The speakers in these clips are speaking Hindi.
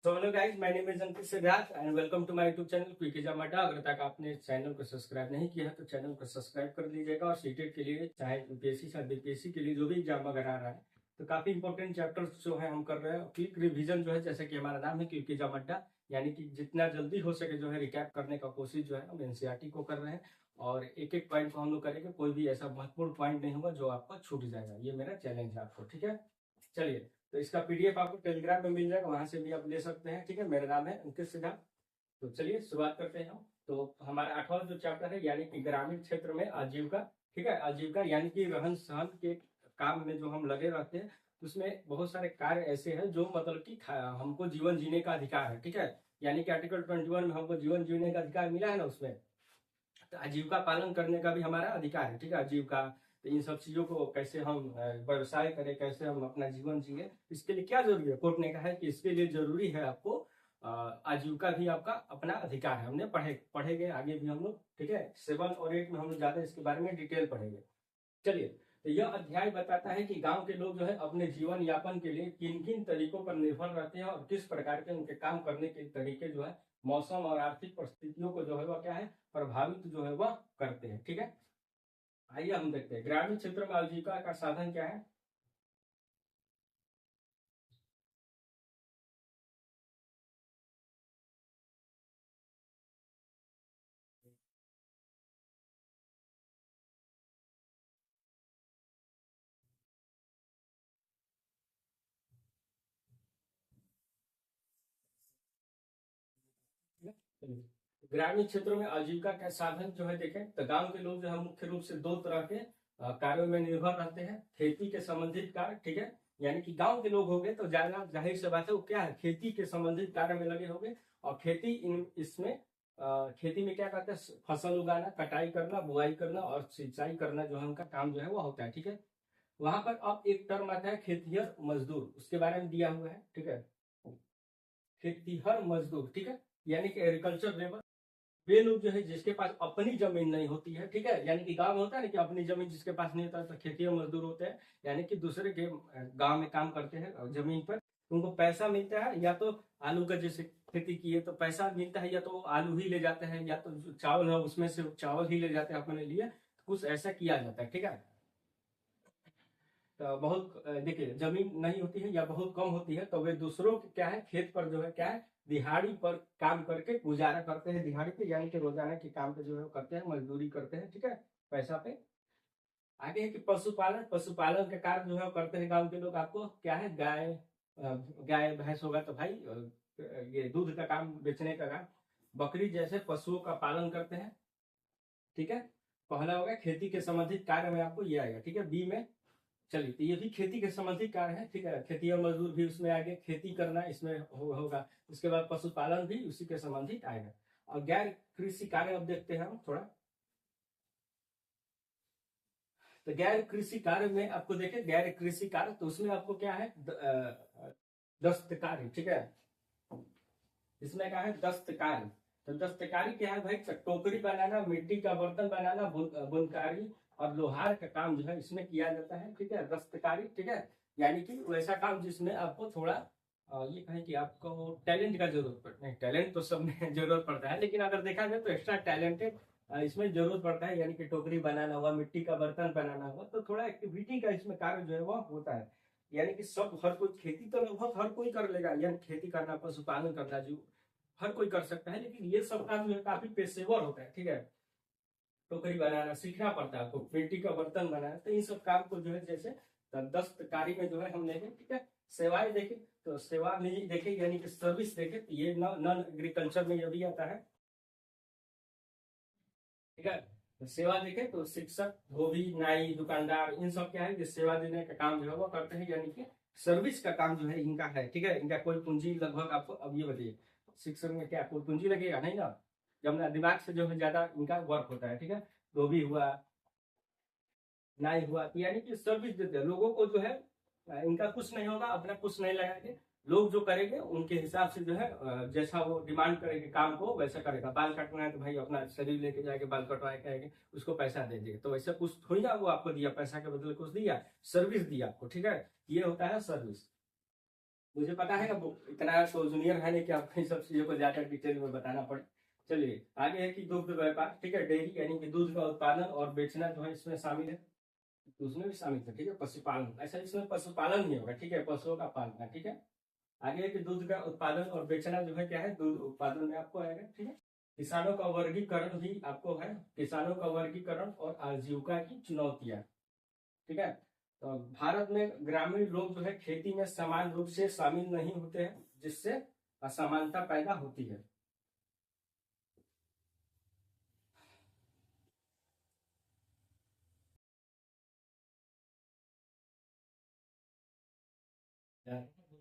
तो hello guys, my name is Ankit Siddharth and welcome to my YouTube channel quick exam Adda. अगर तक आपने चैनल को सब्सक्राइब नहीं किया है तो चैनल को सब्सक्राइब कर लीजिएगा। और सीटेट के लिए चाहे यूपीएससी चाहे बीपीएससी के लिए जो भी एग्जाम वगैरह आ रहा है तो काफी इंपॉर्टेंट चैप्टर्स जो है हम कर रहे हैं। क्विक रिवीजन जो है, जैसे कि हमारा नाम है क्विक एग्जाम अड्डा, यानी कि जितना जल्दी हो सके जो है रिकैप करने का कोशिश जो है हम एनसीईआरटी को कर रहे हैं। और एक एक पॉइंट को हम लोग करेंगे, कोई भी ऐसा महत्वपूर्ण पॉइंट नहीं होगा जो आपका छूट जाएगा। ये मेरा चैलेंज है आपको, ठीक है। चलिए, तो इसका पीडीएफ आपको टेलीग्राम में मिल जाएगा, वहां से भी आप ले सकते हैं, ठीक है। मेरा नाम है अंकित सिद्धार्थ। तो चलिए शुरुआत करते हैं हम। तो हमारा 8वां जो चैप्टर है यानी कि ग्रामीण क्षेत्र में आजीविका, ठीक है। आजीविका यानी कि रहन सहन के काम में जो हम लगे रहते हैं, उसमें बहुत सारे कार्य ऐसे हैं जो मतलब कि हमको जीवन जीने का अधिकार है, ठीक है। यानी कि आर्टिकल 21 में हमको जीवन जीने का अधिकार मिला है ना, उसमें तो आजीविका पालन करने का भी हमारा अधिकार है, ठीक है। आजीविका, तो इन सब चीजों को कैसे हम व्यवसाय करें, कैसे हम अपना जीवन जिए, इसके लिए क्या जरूरी है। कोर्ट ने कहा है कि इसके लिए जरूरी है आपको आजीविका भी आपका अपना अधिकार है। हमने पढ़ेंगे आगे भी हम लोग, ठीक है। 7 और 8 में हम लोग ज्यादा इसके बारे में डिटेल पढ़ेंगे। चलिए, तो यह अध्याय बताता है कि गांव के लोग जो है अपने जीवन यापन के लिए किन किन तरीकों पर निर्भर रहते हैं और किस प्रकार के उनके काम करने के तरीके जो है मौसम और आर्थिक परिस्थितियों को जो है वह क्या है प्रभावित जो है वह करते हैं, ठीक है। आइए हम देखते हैं ग्रामीण क्षेत्र में आजीविका का साधन क्या है। ग्रामीण क्षेत्रों में आजीविका का साधन जो है देखें तो गांव के लोग जो है मुख्य रूप से दो तरह के कार्यों में निर्भर रहते हैं। खेती के संबंधित कार्य, ठीक है। यानी कि गांव के लोग हो गए तो ज्यादा जाहिर से बात है वो क्या है, खेती के संबंधित कार्य में लगे होंगे। और खेती इसमें खेती में क्या करते हैं, फसल उगाना, कटाई करना, बुआई करना और सिंचाई करना जो है उनका काम जो है वो होता है, ठीक है। वहां पर अब एक टर्म आता है खेतिहर मजदूर, उसके बारे में दिया हुआ है, ठीक है। खेतिहर मजदूर, ठीक है, यानी कि एग्रीकल्चर लेबर। वे लोग जो है जिसके पास अपनी जमीन नहीं होती है, ठीक है। यानी कि गांव में होता है ना कि अपनी जमीन जिसके पास नहीं होता तो खेती मजदूर होते हैं, यानी कि दूसरे के गांव में काम करते हैं जमीन पर। उनको पैसा मिलता है, या तो आलू का जैसे खेती की है तो पैसा मिलता है, या तो आलू ही ले जाते हैं, या तो जो चावल है उसमें से चावल ही ले जाते हैं अपने लिए। कुछ ऐसा किया जाता है, ठीक है। तो बहुत देखिए जमीन नहीं होती है या बहुत कम होती है तो वे दूसरों के क्या है खेत पर जो है क्या है दिहाड़ी पर काम करके गुजारा करते हैं। दिहाड़ी पे यानी कि रोजाना के काम पे जो है वो करते हैं, मजदूरी करते हैं, ठीक है, पैसा पे। आगे है कि पशुपालन, पशुपालन का कार्य जो है वो करते हैं गांव के लोग। आपको क्या है गाय भैंस होगा तो भाई ये दूध का काम, बेचने का काम। बकरी जैसे पशुओं का पालन करते हैं, ठीक है। पहला होगा खेती के संबंधित कार्य में आपको ये आएगा, ठीक है, बी में। चलिए, तो ये भी खेती के संबंधित कार्य है, ठीक है। खेती और मजदूर भी उसमें आगे, खेती करना इसमें होगा। उसके बाद पशुपालन भी उसी के संबंधित आएगा। और गैर कृषि कार्य अब देखते हैं हम थोड़ा। तो गैर कृषि कार्य में आपको देखें, गैर कृषि कार्य तो उसमें आपको क्या है दस्तकारी, ठीक है। इसमें क्या है दस्तकारी। तो दस्तकारी क्या है भाई, टोकरी बनाना, मिट्टी का बर्तन बनाना, बुनकारी और लोहार का काम जो है इसमें किया जाता है, ठीक है, दस्तकारी, ठीक है। यानी कि वैसा काम जिसमें आपको थोड़ा ये कहें कि आपको टैलेंट का जरूरत पड़ता है। टैलेंट तो सब में जरूरत पड़ता है, लेकिन अगर देखा जाए तो एक्स्ट्रा टैलेंटेड इसमें जरूरत पड़ता है। यानी कि टोकरी बनाना हुआ, मिट्टी का बर्तन बनाना हुआ, तो थोड़ा एक्टिविटी का इसमें कार्य जो है वो होता है। यानी कि सब हर कोई खेती तो लगभग हर कोई कर लेगा, यानी खेती करना, पशुपालन करना जो हर कोई कर सकता है, लेकिन ये सब काम जो है काफी पेशेवर होता है, ठीक है। टोकरी बनाना सीखना पड़ता है आपको, मिट्टी का बर्तन बनाना, तो इन सब काम को जो है जैसे दस्तकारी में जो है हम देखें, ठीक है। सेवाएं देखें तो सेवा में देखें यानी कि सर्विस देखें तो ये नॉन एग्रीकल्चर में ये भी आता है, ठीक है। तो सेवा देखें तो शिक्षक, धोबी, नाई, दुकानदार, इन सब क्या है जो सेवा देने का काम जो है वो करते हैं, यानी कि सर्विस का काम जो है इनका है, ठीक है। इनका कोई पूंजी लगभग आपको अब ये बताइए, शिक्षक में क्या कोई पूंजी लगेगा नहीं ना, जब ना दिमाग से जो है ज्यादा इनका वर्क होता है, ठीक है। धोबी हुआ, नाई हुआ, तो यानी कि सर्विस देते हैं लोगों को जो है इनका कुछ नहीं होगा, अपना कुछ नहीं लगाएंगे। लोग जो करेंगे उनके हिसाब से जो है जैसा वो डिमांड करेंगे काम को वैसा करेगा। बाल काटना है तो भाई अपना शरीर लेके जाके बाल कटवाए कहेंगे, उसको पैसा दे देंगे। तो वैसा कुछ थोड़ी ना वो आपको दिया, पैसा के बदले कुछ दिया, सर्विस दिया आपको, ठीक है। ये होता है सर्विस। मुझे पता है, अब इतना तो जूनियर है नहीं कि आपको इन सब चीजों को ज्यादा डिटेल में बताना पड़े। चलिए आगे है कि दुग्ध व्यापार, ठीक है, डेयरी यानी कि दूध का उत्पादन और बेचना जो है इसमें शामिल है। तो उसमें भी शामिल है, ठीक है, पशुपालन, ऐसा इसमें पशुपालन ही होगा, ठीक है, पशुओं का पालना, ठीक है। आगे है कि दूध का उत्पादन और बेचना जो है क्या है, दूध उत्पादन में आपको आएगा, ठीक है। किसानों का वर्गीकरण भी आपको है, किसानों का वर्गीकरण और आजीविका की चुनौतियां, ठीक है। तो भारत में ग्रामीण लोग जो है खेती में समान रूप से शामिल नहीं होते हैं, जिससे असमानता पैदा होती है।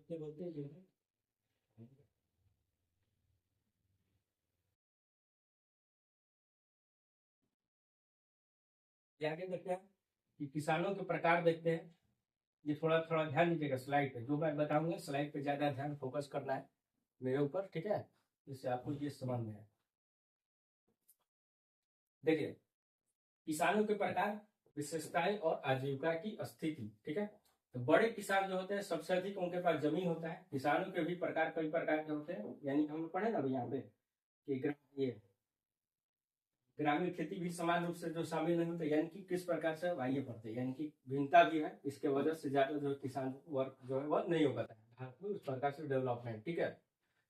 बोलते बोलते जो है ये आगे देखते हैं कि किसानों के प्रकार देखते हैं। ये थोड़ा थोड़ा ध्यान दीजिएगा स्लाइड पे, जो मैं बताऊंगा स्लाइड पे ज्यादा ध्यान फोकस करना है मेरे ऊपर, ठीक है, जिससे आपको ये समझ में है। देखिए, किसानों के प्रकार, विशेषताएं और आजीविका की स्थिति, ठीक है। तो बड़े किसान जो होते हैं सबसे अधिक उनके पास जमीन होता है। किसानों के भी प्रकार कई प्रकार के होते हैं, यानी हम पढ़े ना अभी यहाँ पे कि ये ग्रामीण खेती भी समान रूप से जो शामिल नहीं होते, यानी कि किस प्रकार से आइए पढ़ते हैं, यानी कि भिन्नता भी है, इसके वजह से ज्यादा जो किसान वर्ग जो है वह नहीं हो पाता है भारत में उस प्रकार से डेवलपमेंट, ठीक है।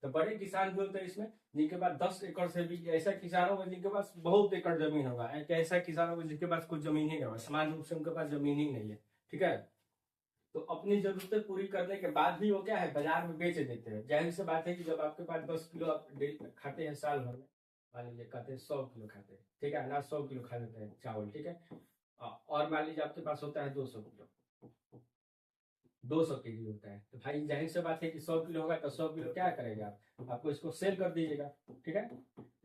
तो बड़े किसान भी होते हैं इसमें जिनके पास 10 एकड़ से भी, ऐसा किसान होगा जिनके पास बहुत एकड़ जमीन होगा, ऐसा किसान होगा जिनके पास कुछ जमीन ही नहीं होगा, समान रूप से उनके पास जमीन ही नहीं है, ठीक है। तो अपनी जरूरतें पूरी करने के बाद भी वो क्या है, बाजार में बेच देते हैं। जाहिर सी बात है कि जब आपके पास 10 किलो आप खाते हैं साल भर में, मान लीजिए खाते हैं 100 किलो खाते हैं, ठीक है, अनाज 100 किलो खा लेते हैं चावल, ठीक है। और मान लीजिए आपके पास होता है 200 किलो, 200 केजी होता है, तो भाई जाहिर सी बात है कि 100 किलो होगा तो 100 किलो क्या करेगा आप, आपको इसको सेल कर दीजिएगा, ठीक है,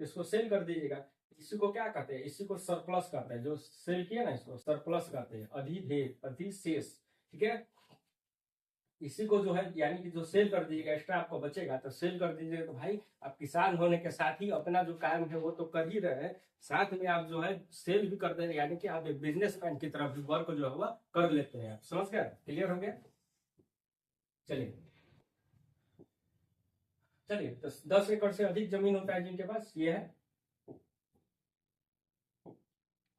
इसको सेल कर दीजिएगा। इसी को क्या कहते हैं, इसी को सरप्लस कहते हैं, जो सेल किया ना इसको सरप्लस कहते हैं, अधिधेय अधिशेष, ठीक है। इसी को जो है यानी कि जो सेल कर दीजिएगा, एक्स्ट्रा आपको बचेगा तो सेल कर दीजिएगा। तो भाई आप किसान होने के साथ ही अपना जो काम है वो तो कर ही रहे हैं, साथ में आप जो है सेल भी कर दे रहे हैं, यानी कि आप एक बिजनेसमैन की तरफ भी वर्क जो है वह कर लेते हैं। आप समझ गए, क्लियर हो गया। चलिए चलिए, तो 10 एकड़ से अधिक जमीन होता है जिनके पास, ये है,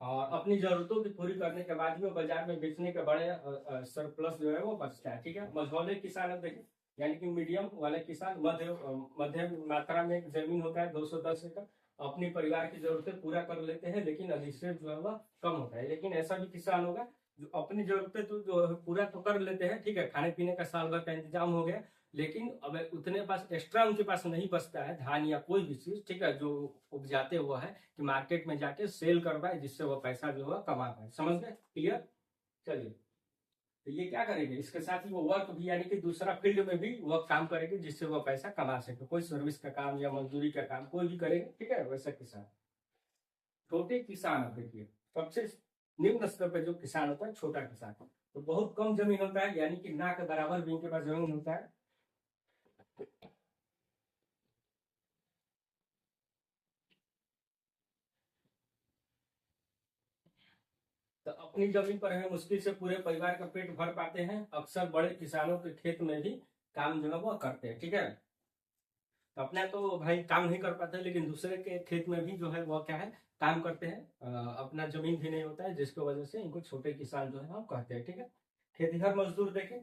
और अपनी जरूरतों की पूरी करने के बाद भी वो बाजार में बेचने के बड़े सरप्लस जो है वो बचता है, ठीक है। मझौले किसान देखिए, यानी कि मीडियम वाले किसान, मध्यम मात्रा में जमीन होता है 210 एकड़, अपनी परिवार की जरूरतें पूरा कर लेते हैं, लेकिन अधिशेष जो है वह कम होता है। लेकिन ऐसा भी किसान होगा जो अपनी जरूरतें तो जो है पूरा तो कर लेते हैं, ठीक है, खाने पीने का साल भर का इंतजाम हो गया, लेकिन अब उतने पास एक्स्ट्रा उनके पास नहीं बचता है धान या कोई भी चीज, ठीक है, जो उपजाते हुआ है कि मार्केट में जाके सेल कर पाए, जिससे वो पैसा जो है कमा पाए। समझ गए, क्लियर। चलिए, तो ये क्या करेंगे, इसके साथ ही वो वर्क भी, यानी कि दूसरा फील्ड में भी वो काम करेंगे जिससे वो पैसा कमा सके, कोई सर्विस का काम या मजदूरी का काम कोई भी करेंगे, ठीक है, वैसा किसान। छोटे किसान, अब देखिए सबसे निम्न स्तर पे जो किसान होता है छोटा किसान, तो बहुत कम जमीन होता है, यानी कि ना के बराबर भी इनके पास जमीन होता है। तो अपनी जमीन पर है मुश्किल से पूरे परिवार का पेट भर पाते हैं। अक्सर बड़े किसानों के खेत में भी काम जो है वो करते हैं, ठीक है। तो अपना तो भाई काम नहीं कर पाते, लेकिन दूसरे के खेत में भी जो है वो क्या है, काम करते हैं। अपना जमीन भी नहीं होता है, जिसकी वजह से इनको छोटे किसान जो है हम कहते हैं, ठीक है। खेतीहर मजदूर देखें,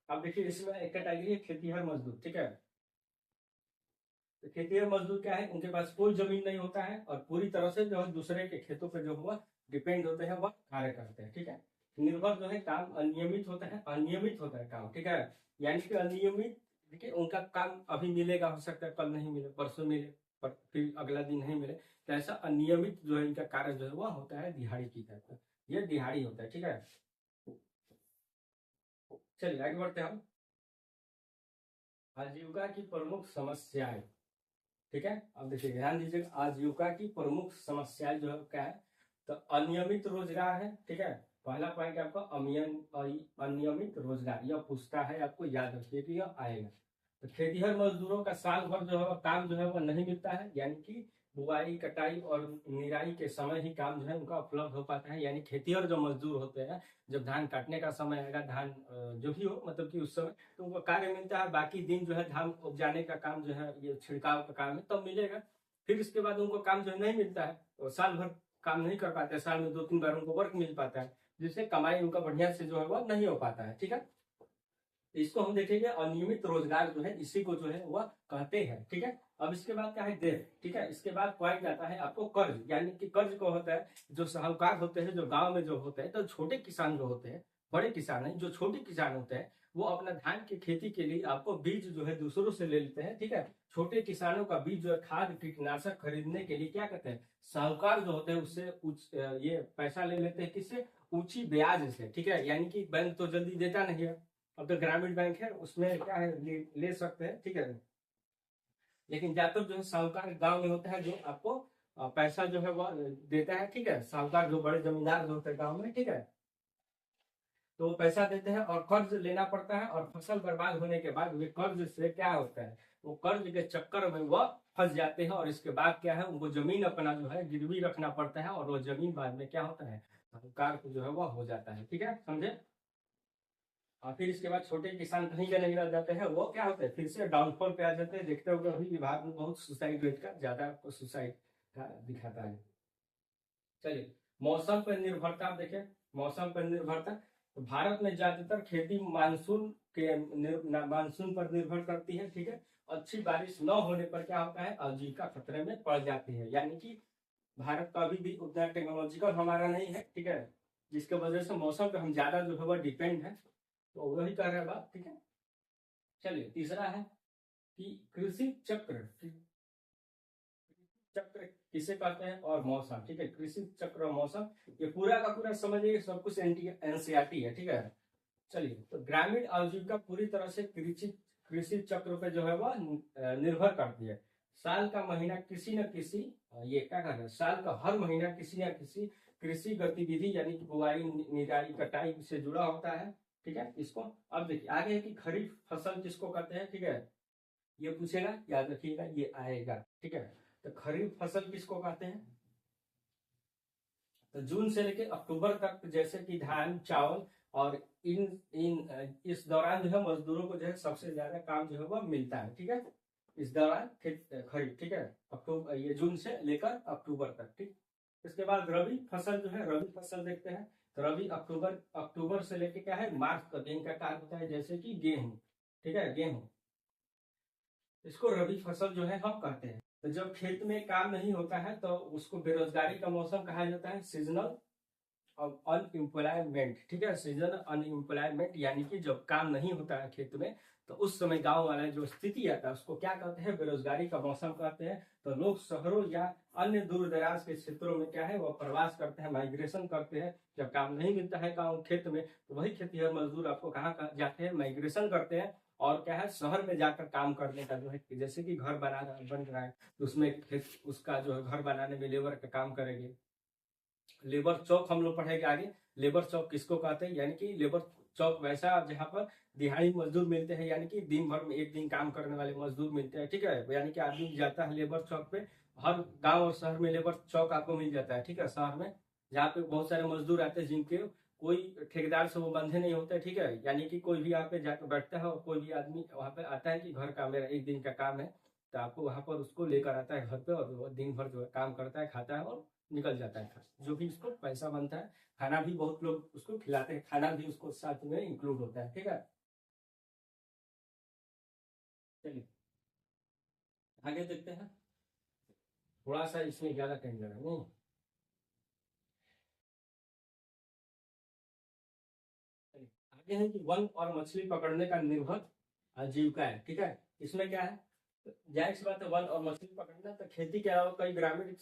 अब देखिए इसमें एक कैटेगरी है खेतीहर मजदूर, ठीक है। तो खेतीहर मजदूर क्या है, उनके पास कोई जमीन नहीं होता है और पूरी तरह से जो है दूसरे के खेतों पर जो हुआ डिपेंड होते हैं, वह कार्य करते हैं, ठीक है। निर्भर जो है काम अनियमित होता है, अनियमित होता है काम, ठीक है, यानी कि अनियमित। देखिए उनका काम अभी मिलेगा, हो सकता है कल नहीं मिले, परसों मिले, पर फिर अगला दिन नहीं मिले, तो ऐसा अनियमित जो है इनका कार्य जो है वह होता है दिहाड़ी की तरह, ये दिहाड़ी होता है, ठीक है। चलिए आगे बढ़ते हैं हम। आजीविका की प्रमुख समस्याएं, ठीक है। अब देखिए ध्यान दीजिएगा, आजीविका की प्रमुख समस्याएं जो है क्या है, तो अनियमित रोजगार है, ठीक है। पहला पॉइंट आपका अनियमित रोजगार, यह पूछता है, आपको याद रखिए कि यह आएगा। तो खेतीहर मजदूरों का साल भर जो है काम जो है वो नहीं मिलता है, यानी कि बुआई कटाई और निराई के समय ही काम जो है उनका उपलब्ध हो पाता है। यानी खेती और जो मजदूर होते हैं, जब धान काटने का समय आएगा, धान जो भी हो मतलब कि उस समय तो उनको कार्य मिलता है। बाकी दिन जो है धान उपजाने का काम जो है, ये छिड़काव का काम है, तब मिलेगा। फिर इसके बाद उनको काम जो है नहीं मिलता है, तो साल भर काम नहीं कर पाते, साल में 2-3 बार उनको वर्क मिल पाता है, जिससे कमाई उनका बढ़िया से जो है वह नहीं हो पाता है। ठीक है, इसको हम देखेंगे अनियमित रोजगार जो है, इसी को जो है वह कहते हैं। ठीक है, अब इसके बाद क्या है, देय। ठीक है, इसके बाद पॉइंट आता है आपको कर्ज, यानी कि कर्ज को होता है जो साहूकार होते हैं, जो गांव में जो होते हैं, तो छोटे किसान जो होते हैं, बड़े किसान है, जो छोटे किसान होते हैं, वो अपना धान की खेती के लिए आपको बीज जो है दूसरों से ले लेते हैं। ठीक है, छोटे किसानों का बीज जो है, खाद कीटनाशक खरीदने के लिए क्या कहते हैं, साहूकार जो होते हैं उससे ये पैसा ले लेते हैं, किससे, ऊंची ब्याज से। ठीक है, यानी कि बैंक तो जल्दी देता नहीं है, अब तो ग्रामीण बैंक है उसमें क्या है, ले सकते हैं। ठीक है, लेकिन ज्यादातर जो है साहूकार गांव में होता है, जो आपको पैसा जो है वो देता है। ठीक है, साहूकार जो बड़े जमींदार जो होते हैं गांव में, ठीक है, तो वो पैसा देते हैं और कर्ज लेना पड़ता है। और फसल बर्बाद होने के बाद वे कर्ज से क्या होता है, वो कर्ज के चक्कर में वह फंस जाते हैं, और इसके बाद क्या है, उनको जमीन अपना जो है गिरवी रखना पड़ता है, और वो जमीन बाद में क्या होता है, साहूकार को जो है वह हो जाता है। ठीक है, समझे। और फिर इसके बाद छोटे किसान कहीं का नहीं रह जाते हैं, वो क्या होते हैं, फिर से डाउनफॉल पे आ जाते हैं। देखते हो अभी विभाग में बहुत सुसाइड रेट का ज्यादा आपको सुसाइड का दिखाता है। चलिए, मौसम पर निर्भरता आप देखें, मौसम पर निर्भरता, तो भारत में ज्यादातर खेती मानसून पर निर्भर करती है। ठीक है, अच्छी बारिश न होने पर क्या होता है, आजीविका खतरे में पड़ जाती है। यानी कि भारत का अभी भी उतना टेक्नोलॉजिकल हमारा नहीं है। ठीक है, जिसके वजह से मौसम पे हम ज्यादा जो है वह डिपेंड है, तो वही कर रहे हैं बात। ठीक है, चलिए, तीसरा है कि कृषि चक्र, चक्र किसे कहते हैं, और मौसम। ठीक है, कृषि चक्र और मौसम, ये पूरा का पूरा समझिए, सब कुछ एनसीईआरटी है। ठीक है, चलिए, तो ग्रामीण आजीविका पूरी तरह से कृषि कृषि चक्र पे जो है वह निर्भर करती है। साल का महीना किसी न किसी, ये क्या कहते हैं, साल का हर महीना किसी न किसी कृषि गतिविधि यानी कि बुआई निराई कटाई से जुड़ा होता है। ठीक है, इसको अब देखिए आगे है कि खरीफ फसल किसको कहते हैं। ठीक है, ये पूछेगा, याद रखिएगा, ये आएगा। ठीक है, तो खरीफ फसल किसको कहते हैं, तो जून से लेकर अक्टूबर तक, जैसे कि धान चावल, और इन इन इस दौरान जो है मजदूरों को जो है सबसे ज्यादा काम जो है वह मिलता है। ठीक है, इस दौरान खरीफ। ठीक है, अक्टूबर, ये जून से लेकर अक्टूबर तक। ठीक, इसके बाद रबी फसल जो है, रबी फसल देखते हैं, तो रबी अक्टूबर अक्टूबर से लेके क्या है, मार्च तक इनका कार्य होता है, जैसे कि गेहूं। ठीक है, गेहूं, इसको रबी फसल जो है हम कहते हैं। तो जब खेत में काम नहीं होता है तो उसको बेरोजगारी का मौसम कहा जाता है, सीजनल अनएम्प्लॉयमेंट। ठीक है, सीजन अनएम्प्लॉयमेंट, यानी कि जब काम नहीं होता है खेत में, तो उस समय गांव वाला जो स्थिति आता है उसको क्या कहते हैं, बेरोजगारी का मौसम कहते हैं। तो लोग शहरों या अन्य दूर दराज के क्षेत्रों में क्या है, वो प्रवास करते हैं, माइग्रेशन करते हैं। जब काम नहीं मिलता है गाँव खेत में, तो वही खेतीहर मजदूर आपको कहाँ जाते हैं, माइग्रेशन करते हैं, और क्या है, शहर में जाकर काम करने का जो है, जैसे कि घर बन रहा है, तो उसमें उसका जो है घर बनाने में लेबर का काम करेंगे। लेबर चौक हम लोग पढ़ेंगे आगे, लेबर चौक किसको कहते हैं, यानी कि लेबर चौक वैसा जहाँ पर दिहाड़ी मजदूर मिलते हैं, यानी कि दिन भर में एक दिन काम करने वाले मजदूर मिलते हैं। ठीक है, यानी कि आदमी जाता है लेबर चौक पे, हर गांव और शहर में लेबर चौक आपको मिल जाता है। ठीक है, शहर में जहाँ पे बहुत सारे मजदूर आते हैं, जिनके कोई ठेकेदार से वो बंधे नहीं होते। ठीक है, यानी कि कोई भी यहाँ पे जाकर बैठता है, और कोई भी आदमी वहाँ पे आता है कि घर का मेरा एक दिन का काम है, तो आपको वहां पर उसको लेकर आता है घर पे, और वो दिन भर जो है काम करता है, खाता है और निकल जाता है। जो भी उसको पैसा बनता है, खाना भी बहुत लोग उसको खिलाते हैं, खाना भी उसको साथ में इंक्लूड होता है। ठीक है, चलिए आगे देखते हैं, थोड़ा सा इसमें ज्यादा टाइम लगा नहीं। चलिए, आगे है कि वन और मछली पकड़ने का निर्भर आजीविका है। ठीक है, इसमें क्या है, जाहिर सी बात है, वन और मछली पकड़ना, तो खेती के अलावा कई ग्रामीण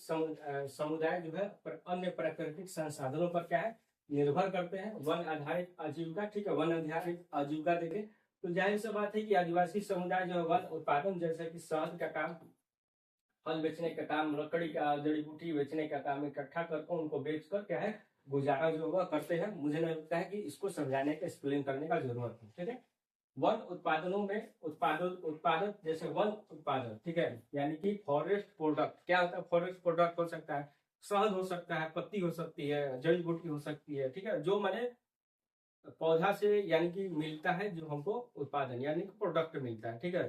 समुदाय जो है अन्य प्राकृतिक संसाधनों पर क्या है, निर्भर करते हैं, वन आधारित आजीविका। ठीक है, वन आधारित आजीविका देखें तो जाहिर सी बात है कि आदिवासी समुदाय जो है वन उत्पादन, जैसे कि शहद का काम, फल बेचने का काम, लकड़ी का, जड़ी बूटी बेचने का काम इकट्ठा करके उनको बेचकर क्या है, गुजारा जो वह करते हैं। मुझे नहीं लगता है कि इसको समझाने का, एक्सप्लेन करने का जरूरत है। ठीक है, वन उत्पादनों में उत्पादक जैसे वन उत्पादक, ठीक है, यानी कि फॉरेस्ट प्रोडक्ट क्या होता है? फॉरेस्ट प्रोडक्ट हो सकता है, शहद हो सकता है, पत्ती हो सकती है, जड़ी बूटी हो सकती है, ठीक है, जो मैंने पौधा से यानी कि मिलता है, जो हमको उत्पादन यानी कि प्रोडक्ट मिलता है, ठीक है।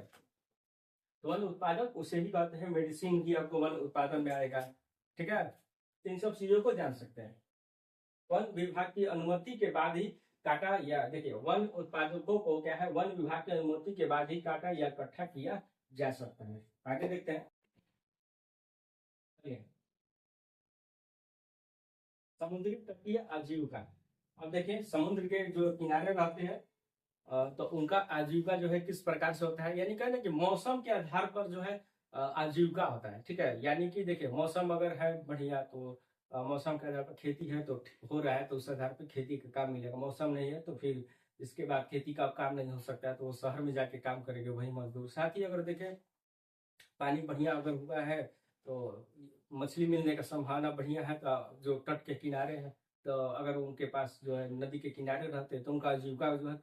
तो वन उत्पादक उसे ही कहते हैं, मेडिसिन भी आपको वन उत्पादन में आएगा, ठीक है। तो इन सब चीजों को जान सकते हैं। वन विभाग की अनुमति के बाद ही काटा या देखिए वन उत्पादकों को क्या है, वन विभाग की अनुमति के बाद ही काटा या इकट्ठा किया जा सकता है। आगे देखते हैं। समुद्री तटीय आजीविका। अब देखिए समुद्र के जो किनारे रहते हैं तो उनका आजीविका जो है किस प्रकार से होता है, यानी कहना कि मौसम के आधार पर जो है आजीविका होता है, ठीक है। यानी कि देखिए मौसम अगर है बढ़िया तो मौसम के आधार पर खेती है तो हो रहा है, तो उस आधार पर खेती का काम मिलेगा। मौसम नहीं है तो फिर इसके बाद खेती का काम नहीं हो सकता है, तो वो शहर में जाके काम करेंगे वही मजदूर। साथ ही अगर देखें पानी बढ़िया अगर हुआ है तो मछली मिलने का संभावना बढ़िया है, तो जो तट के किनारे हैं तो अगर उनके पास जो है नदी के किनारे रहते हैं तो उनका आजीविका जो है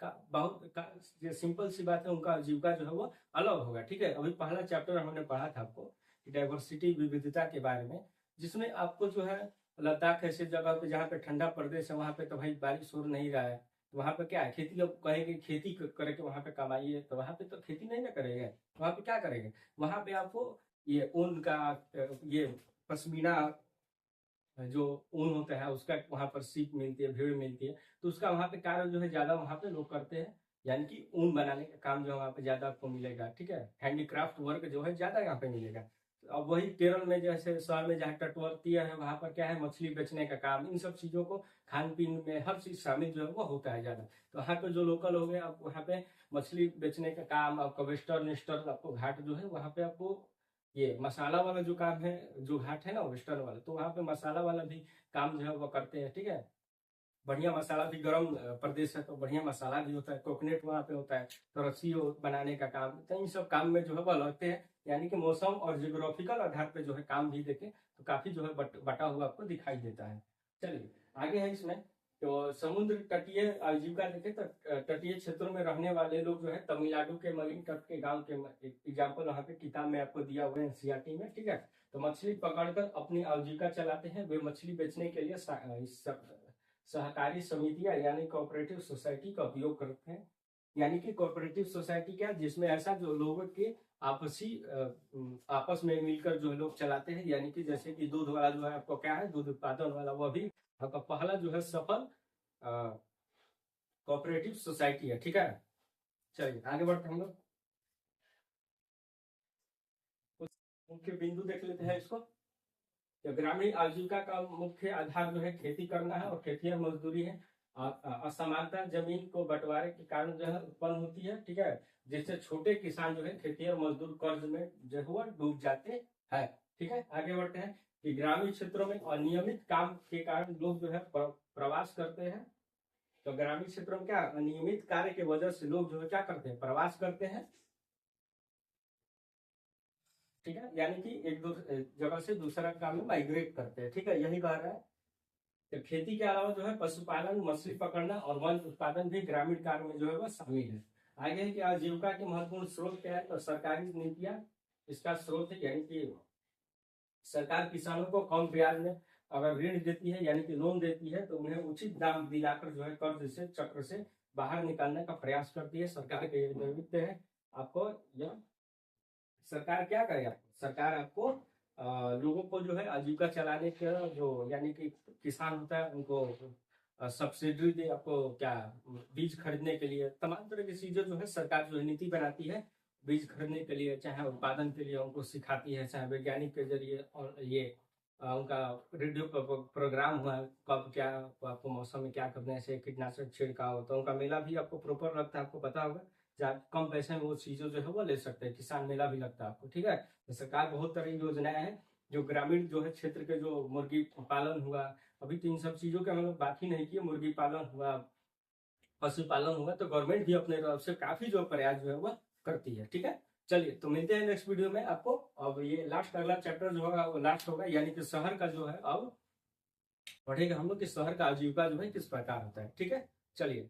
ये सिंपल सी बात है, उनका आजीविका जो है वो अलग होगा, ठीक है। अभी पहला चैप्टर हमने पढ़ा था आपको डाइवर्सिटी विविधता के बारे में, जिसमें आपको जो है लद्दाख ऐसे जगह पे जहाँ पे ठंडा प्रदेश है वहां पे तो भाई बारिश हो नहीं रहा है, तो वहां पे क्या है खेती, लोग कहेंगे खेती करके वहां पे कमाइए, तो वहां पे तो खेती नहीं ना करेंगे, वहां पे क्या करेंगे? वहां पे आपको ये ऊन का ये पश्मीना जो ऊन होता है उसका वहां पर सीप मिलती है, भेड़ मिलती है, तो उसका वहां पे कार्य जो है ज्यादा वहां पे लोग करते हैं, यानी कि ऊन बनाने का काम जो है वहां पे ज्यादा आपको मिलेगा, ठीक है। हैंडीक्राफ्ट वर्क जो है ज्यादा यहाँ पे मिलेगा। अब वही केरल में जैसे शहर में जहाँ तटवर्तीय है वहां पर क्या है, मछली बेचने का काम, इन सब चीजों को खान पीन में हर चीज शामिल जो है वो होता है ज्यादा। तो वहाँ पे जो लोकल हो गए आप वहाँ पे मछली बेचने का काम, आपका वेस्टर्न ईस्टर्न आपको घाट जो है वहाँ पे आपको ये मसाला वाला जो काम है, जो घाट है ना वेस्टर्न वाला, तो वहाँ पे मसाला वाला भी काम जो है वो करते हैं, ठीक है। बढ़िया मसाला भी गर्म प्रदेश है तो बढ़िया मसाला भी होता है, कोकोनट वहाँ पे होता है, तो रस्सी बनाने का काम, तो इन सब काम में जो है वो लगते हैं। यानी कि मौसम और जियोग्राफिकल आधार पे जो है काम भी देखें तो काफी जो है बटा हुआ आपको दिखाई देता है। चलिए आगे है इसमें। तो समुद्र तटीय आजीविका देखें तो तटीय क्षेत्रों में रहने वाले लोग जो है तमिलनाडु के मरीन तट के गांव के एग्जाम्पल वहाँ पे किताब में आपको दिया हुआ है एनसीईआरटी में, ठीक है। तो मछली पकड़कर अपनी आजीविका चलाते हैं, वे मछली बेचने के लिए सहकारी समितियां यानी कोऑपरेटिव सोसाइटी का उपयोग करते हैं। यानी कि कोऑपरेटिव सोसाइटी क्या, जिसमें ऐसा जो लोगों के आपसी आपस में मिलकर जो लोग चलाते हैं, यानी कि जैसे कि दूध वाला जो है आपको क्या है, दूध उत्पादन वाला, वह भी आपका पहला जो है सफल कोऑपरेटिव सोसाइटी है, ठीक है। चलिए आगे बढ़ते हम लोग कुछ मुख्य बिंदु देख लेते हैं इसको। तो ग्रामीण आजीविका का मुख्य आधार जो है खेती करना है और खेती और मजदूरी है। असमानता जमीन को बंटवारे के कारण जो है उत्पन्न होती है, ठीक है, जिससे छोटे किसान जो है खेती और मजदूर कर्ज में जो है डूब जाते हैं, ठीक है। आगे बढ़ते हैं कि ग्रामीण क्षेत्रों में अनियमित काम के कारण लोग जो है प्रवास करते हैं। तो ग्रामीण क्षेत्रों में क्या अनियमित कार्य की वजह से लोग जो है क्या करते हैं, प्रवास करते हैं, ठीक है, यानी कि एक जगह से दूसरा काम में माइग्रेट करते हैं, ठीक है, यही कह रहा है। तो खेती के अलावा जो है पशुपालन, मछली पकड़ना और वन उत्पादन भी ग्रामीण कार्य में जो है वह शामिल है। आगे है कि आजीविका के महत्वपूर्ण स्रोत क्या है, तो सरकारी नीतियां इसका स्रोत है, यानी कि सरकार किसानों को कम ब्याज में अगर ऋण देती है यानी कि लोन देती है, तो उन्हें उचित दाम दिलाकर जो है कर्ज से चक्र से बाहर निकालने का प्रयास करती है। सरकार के दायित्व है आपको यह, सरकार क्या करेगा, सरकार आपको लोगों को जो है आजीविका चलाने के जो यानी कि किसान होता है उनको सब्सिडी दे, आपको क्या बीज खरीदने के लिए तमाम तरह की चीजें जो है सरकार जो है नीति बनाती है बीज खरीदने के लिए, चाहे उत्पादन के लिए उनको सिखाती है, चाहे वैज्ञानिक के जरिए, और ये उनका रेडियो प्रोग्राम हुआ कब क्या आपको मौसम में क्या करने से कीटनाशक छिड़काव, तो उनका मेला भी आपको प्रॉपर लगता है, आपको पता होगा जहाँ कम पैसे में वो चीजें जो है वो ले सकते हैं। किसान मेला भी लगता है आपको, ठीक है। तो सरकार बहुत तरह की योजनाएं हैं जो ग्रामीण जो है क्षेत्र के, जो मुर्गी पालन हुआ, अभी तो इन सब चीजों के हम लोग बात ही नहीं किए, मुर्गी पालन हुआ, पशुपालन हुआ, तो गवर्नमेंट भी अपने तरफ से काफी जो प्रयास जो है वो करती है, ठीक है। चलिए तो मिलते हैं नेक्स्ट वीडियो में आपको। अब ये लास्ट अगला चैप्टर जो होगा वो लास्ट होगा, यानी कि शहर का जो है अब पढ़ेगा हम लोग कि शहर का आजीविका जो है किस प्रकार होता है, ठीक है। चलिए।